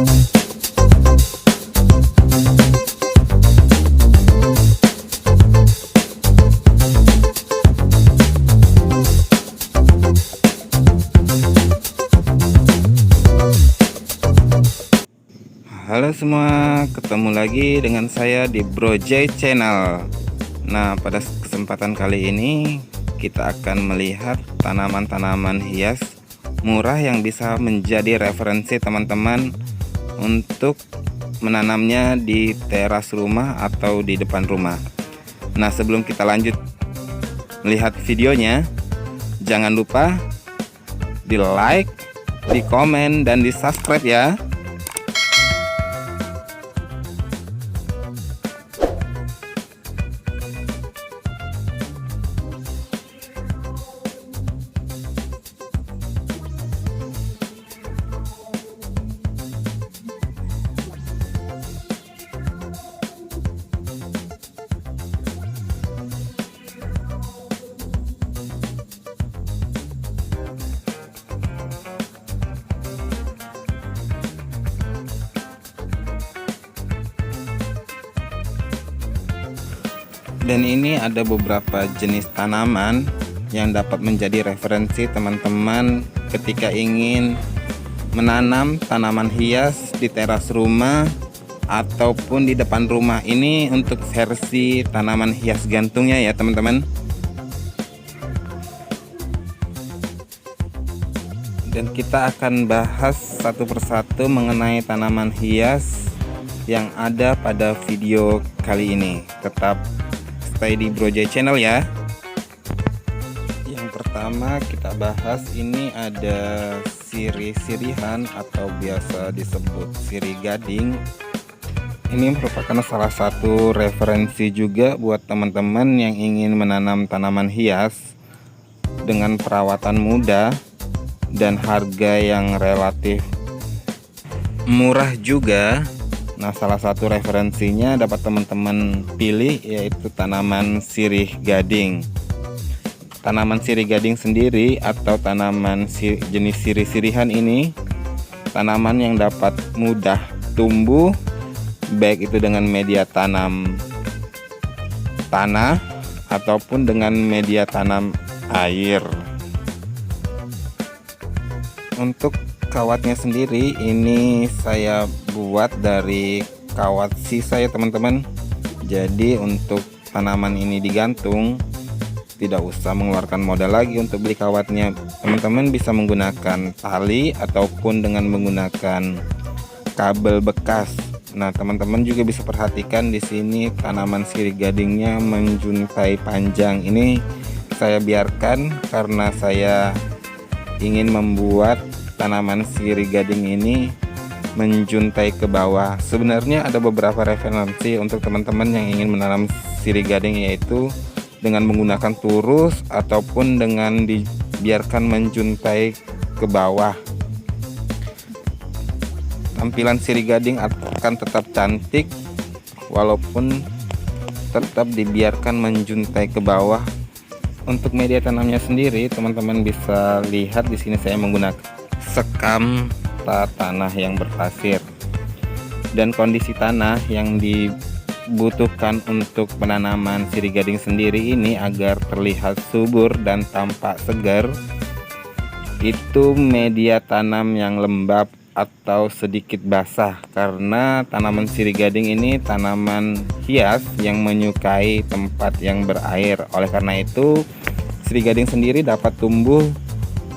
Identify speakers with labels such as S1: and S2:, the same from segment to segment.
S1: Halo semua, ketemu lagi dengan saya di Bro J Channel. Nah, pada kesempatan kali ini kita akan melihat tanaman-tanaman hias murah yang bisa menjadi referensi teman-teman untuk menanamnya di teras rumah atau di depan rumah. Nah, sebelum kita lanjut melihat videonya, jangan lupa di like, di komen, dan di subscribe ya. Dan ini ada beberapa jenis tanaman yang dapat menjadi referensi teman-teman ketika ingin menanam tanaman hias di teras rumah ataupun di depan rumah. Ini untuk versi tanaman hias gantungnya ya teman-teman. Dan kita akan bahas satu persatu mengenai tanaman hias yang ada pada video kali ini. Tetap stay di Bro J Channel ya. Yang pertama kita bahas ini ada sirih-sirihan atau biasa disebut sirih gading. Ini merupakan salah satu referensi juga buat teman-teman yang ingin menanam tanaman hias dengan perawatan mudah dan harga yang relatif murah juga. Nah, salah satu referensinya dapat teman-teman pilih yaitu tanaman sirih gading. Tanaman sirih gading sendiri atau tanaman jenis sirih-sirihan ini tanaman yang dapat mudah tumbuh, baik itu dengan media tanam tanah ataupun dengan media tanam air. Untuk kawatnya sendiri ini saya buat dari kawat sisa ya teman-teman. Jadi untuk tanaman ini digantung tidak usah mengeluarkan modal lagi untuk beli kawatnya. Teman-teman bisa menggunakan tali ataupun dengan menggunakan kabel bekas. Nah, teman-teman juga bisa perhatikan di sini tanaman sirih gadingnya menjuntai panjang. Ini saya biarkan karena saya ingin membuat tanaman sirih gading ini menjuntai ke bawah. Sebenarnya ada beberapa referensi untuk teman-teman yang ingin menanam sirih gading, yaitu dengan menggunakan turus ataupun dengan dibiarkan menjuntai ke bawah. Tampilan sirih gading akan tetap cantik walaupun tetap dibiarkan menjuntai ke bawah. Untuk media tanamnya sendiri teman-teman bisa lihat di sini saya menggunakan sekam tanah yang berpasir, dan kondisi tanah yang dibutuhkan untuk penanaman sirih gading sendiri ini agar terlihat subur dan tampak segar itu media tanam yang lembab atau sedikit basah, karena tanaman sirih gading ini tanaman hias yang menyukai tempat yang berair. Oleh karena itu sirih gading sendiri dapat tumbuh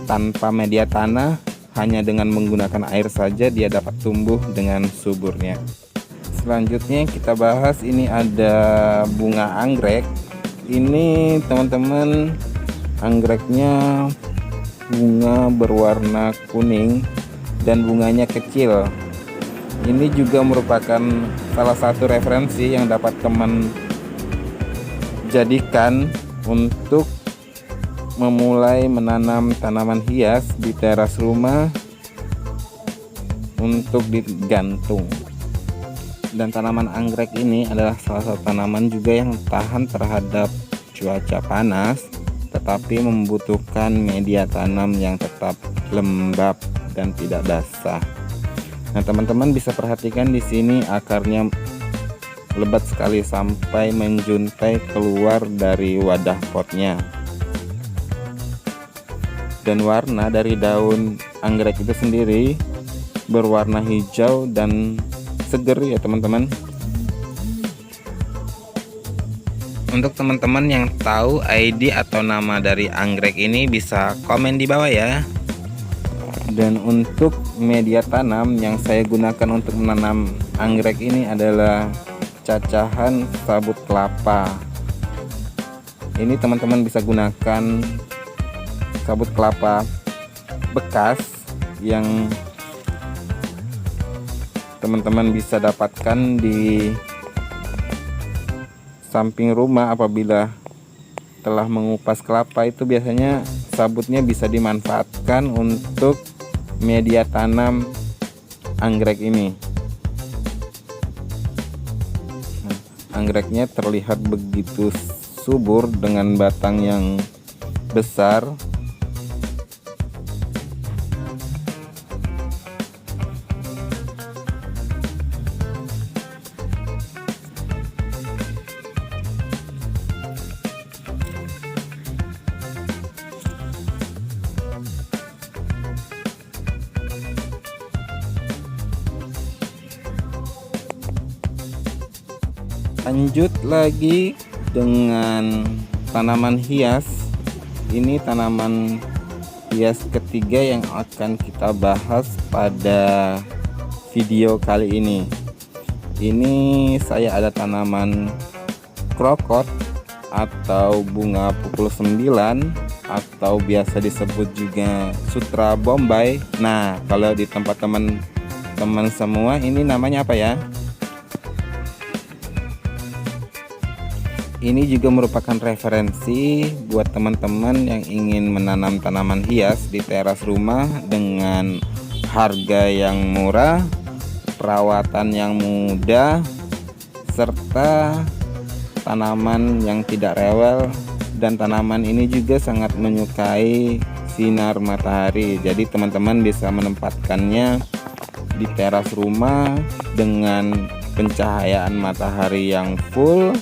S1: tanpa media tanah. Hanya dengan menggunakan air saja dia dapat tumbuh dengan suburnya. Selanjutnya kita bahas ini ada bunga anggrek. Ini teman-teman anggreknya bunga berwarna kuning dan bunganya kecil. Ini juga merupakan salah satu referensi yang dapat teman jadikan untuk memulai menanam tanaman hias di teras rumah untuk digantung. Dan tanaman anggrek ini adalah salah satu tanaman juga yang tahan terhadap cuaca panas, tetapi membutuhkan media tanam yang tetap lembab dan tidak basah. Nah, teman-teman bisa perhatikan di sini akarnya lebat sekali sampai menjuntai keluar dari wadah potnya. Dan warna dari daun anggrek itu sendiri berwarna hijau dan seger ya teman-teman. Untuk teman-teman yang tahu ID atau nama dari anggrek ini bisa komen di bawah ya. Dan untuk media tanam yang saya gunakan untuk menanam anggrek ini adalah cacahan sabut kelapa. Ini teman-teman bisa gunakan sabut kelapa bekas yang teman-teman bisa dapatkan di samping rumah. Apabila telah mengupas kelapa itu biasanya sabutnya bisa dimanfaatkan untuk media tanam anggrek ini. Anggreknya terlihat begitu subur dengan batang yang besar. Lanjut lagi dengan tanaman hias. Ini tanaman hias ketiga yang akan kita bahas pada video kali ini. Ini saya ada tanaman krokot atau bunga pukul 9 atau biasa disebut juga sutra bombay. Nah, kalau di tempat teman-teman semua ini namanya apa ya? Ini juga merupakan referensi buat teman-teman yang ingin menanam tanaman hias di teras rumah dengan harga yang murah, perawatan yang mudah, serta tanaman yang tidak rewel. Dan tanaman ini juga sangat menyukai sinar matahari. Jadi teman-teman bisa menempatkannya di teras rumah dengan pencahayaan matahari yang full.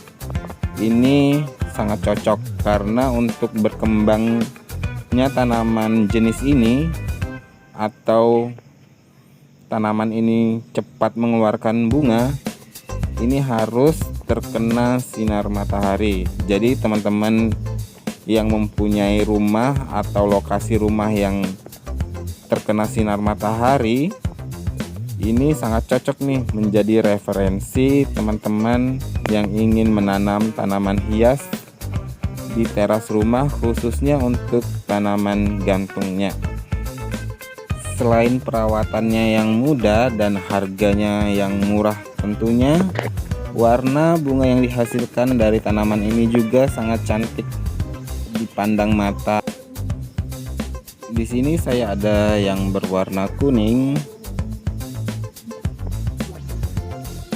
S1: Ini sangat cocok karena untuk berkembangnya tanaman jenis ini atau tanaman ini cepat mengeluarkan bunga, ini harus terkena sinar matahari. Jadi teman-teman yang mempunyai rumah atau lokasi rumah yang terkena sinar matahari, ini sangat cocok nih menjadi referensi teman-teman yang ingin menanam tanaman hias di teras rumah, khususnya untuk tanaman gantungnya. Selain perawatannya yang mudah dan harganya yang murah tentunya, warna bunga yang dihasilkan dari tanaman ini juga sangat cantik dipandang mata. Di sini saya ada yang berwarna kuning,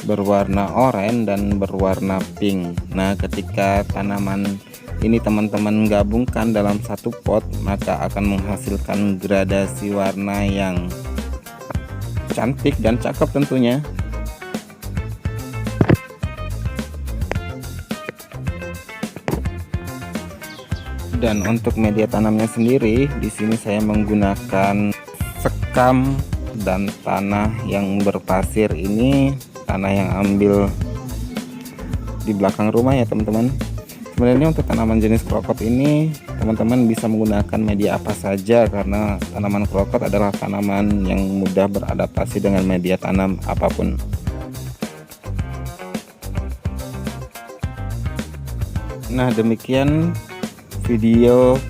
S1: berwarna oranye, dan berwarna pink. Nah, ketika tanaman ini teman-teman gabungkan dalam satu pot, maka akan menghasilkan gradasi warna yang cantik dan cakep tentunya. Dan untuk media tanamnya sendiri, di sini saya menggunakan sekam dan tanah yang berpasir. Ini tanah yang ambil di belakang rumah ya teman-teman. Sebenarnya untuk tanaman jenis krokot ini teman-teman bisa menggunakan media apa saja, karena tanaman krokot adalah tanaman yang mudah beradaptasi dengan media tanam apapun. Nah, demikian video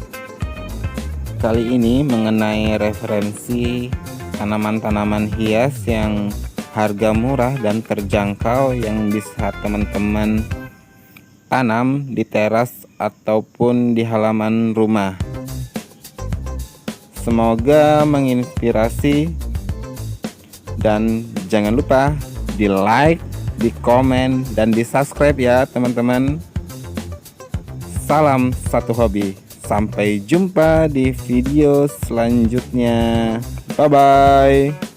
S1: kali ini mengenai referensi tanaman-tanaman hias yang harga murah dan terjangkau yang bisa teman-teman tanam di teras ataupun di halaman rumah. Semoga menginspirasi, dan jangan lupa di like, di komen, dan di subscribe ya teman-teman. Salam satu hobi. Sampai jumpa di video selanjutnya. Bye bye.